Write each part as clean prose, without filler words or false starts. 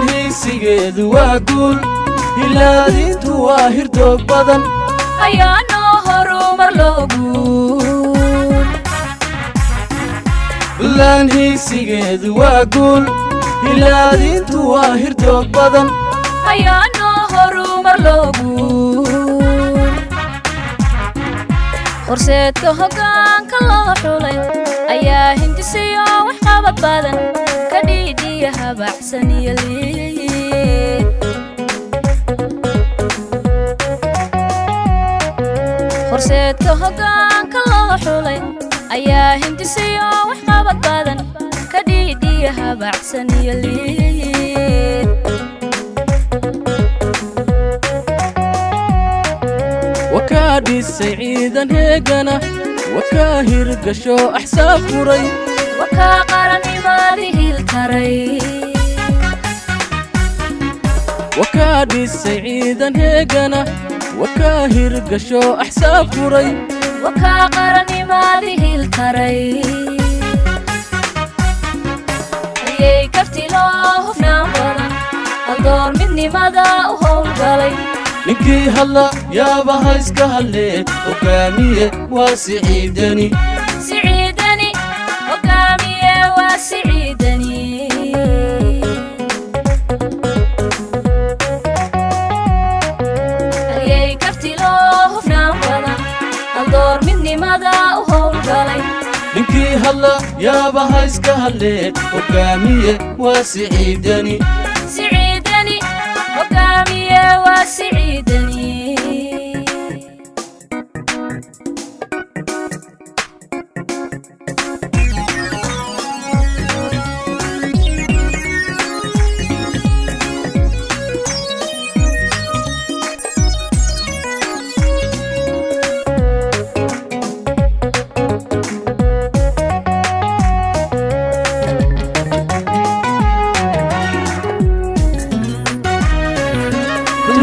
هيسيجيدو واقول هلادي تواهر توق بدن ayaano horumar loo guul lan heysigeedu waa guul hilaadin tuwaahir toog badan ayaano horumar loo guul horseedka hoggaanka loo xulay ayaa hindisiyo wax qabad badan ka dhiidhiya habacsan iyo liid horseedka hoggaanka loo xulay ayaa hindisiyo wax qabad badan ka dhiidhiya habacsan iyo liid wakaa dhisay ciidan heegana wakaa hirgasho axsaab furay wakaa qarannimadii hiltaray wakaa dhisay ciidan heegana wakaa hirgasho axsaab furay wakaa qarannimadii hiltaray ayay karti loo hufnaan badan haldoor midnimada u howlgalay ninkii hadla yaabaha iska hadlee hogaamiye waa siciidani siciidani hogaamiye waa siciidani ayay karti loo hufnaan badan haldoor midnimada u howlgalay ninkii hadla yaabaha iska hadlee hogaamiye waa siciidani siciidani hogaamiye waa siciidani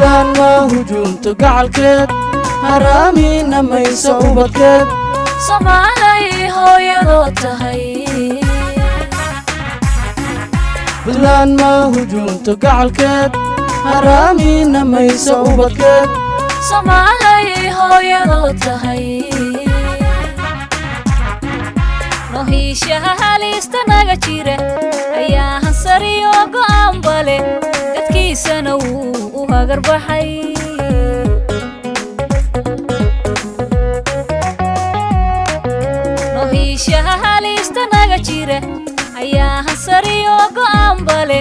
lan ma hujunto gacalkeed haraamiina mayso ubadkeed soomaalay hooyadoo tahay lan ma hujunto gacalkeed haraamiina mayso ubadkeed soomaalay hooyadoo tahay nohiishaha halista naga jira ayaa hansariyo go'aan bale dadkiisana wuu u hagarbaxay nohiishaha halista naga jira ayaa hansariyo go'aan bale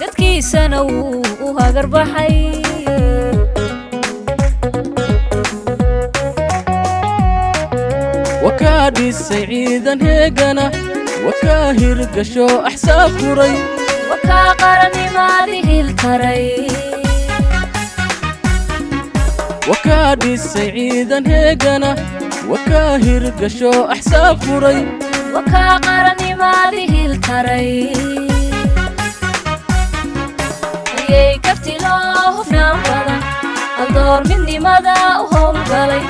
dadkiisana wuu u hagarbaxay wakaa dhisay ciidan heegana wakaa hirgasho axsaab furay wakaa qarannimadii hiltaray wakaa dhisay ciidan heegana wakaa hirgasho axsaab furay wakaa qarannimadii hiltaray ayay karti loo hufnaan badan haldoor midnimada u howlgalay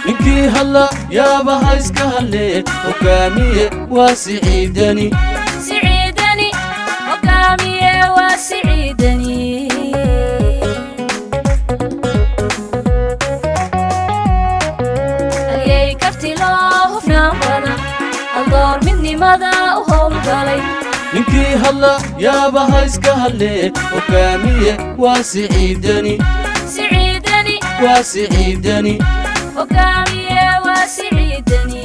ninkii hadla yaabaha iska hadlee hogaamiye waa siciidani siciidani hogaamiye waa siciidani ayay karti loo hufnaan badan haldoor midnimada u howlgalay ninkii hadla yaabaha iska hadlee hogaamiye waa siciidani siciidani waa siciidani hogaamiye waa siciidani